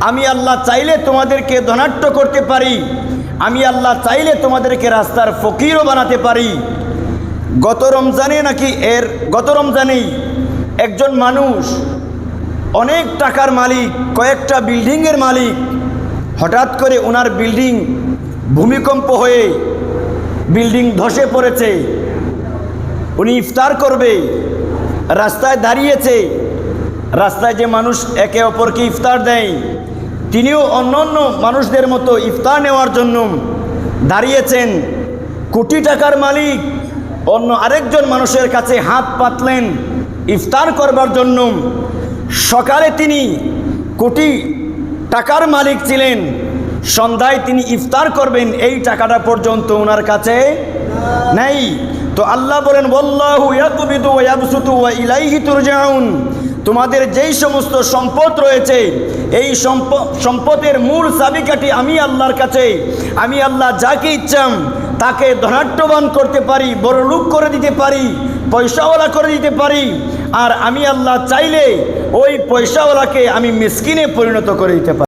আমি আল্লাহ চাইলে তোমাদেরকে ধনাঢ্য করতে পারি, আমি আল্লাহ চাইলে তোমাদেরকে রাস্তার ফকিরও বানাতে পারি। গত রমজানেই একজন মানুষ অনেক টাকার মালিক, কয়েকটা বিল্ডিংয়ের মালিক, হঠাৎ করে ওনার বিল্ডিং ভূমিকম্প হয়ে বিল্ডিং ধসে পড়েছে। উনি ইফতার করবে, রাস্তায় দাঁড়িয়েছে। রাস্তায় যে মানুষ একে অপরকে ইফতার দেয়, তিনিও অন্যান্য মানুষদের মতো ইফতার নেওয়ার জন্য দাঁড়িয়েছেন। কোটি টাকার মালিক অন্য আরেকজন মানুষের কাছে হাত পাতলেন ইফতার করবার জন্য। সকালে তিনি কোটি টাকার মালিক ছিলেন, সন্ধ্যায় তিনি ইফতার করবেন, এই টাকাটা পর্যন্ত ওনার কাছে নেই। তো আল্লাহ বলেন, ওয়াল্লাহু ইয়াকবিদু ওয়া ইয়াবসুতু ওয়া ইলাইহি তুরজাউন। তোমাদের যেই সমস্ত সম্পদ রয়েছে, এই সম্পদের মূল চাবিকাঠি আমি আল্লাহর কাছে। আমি আল্লাহ যাকে ইচ্ছাম তাকে ধনাঢ্যবান করতে পারি, বড় লোক করে দিতে পারি, পয়সাওয়ালা করে দিতে পারি। আর আমি আল্লাহ চাইলে ওই পয়সাওয়ালাকে আমি মিসকিনে পরিণত করে দিতে পারি।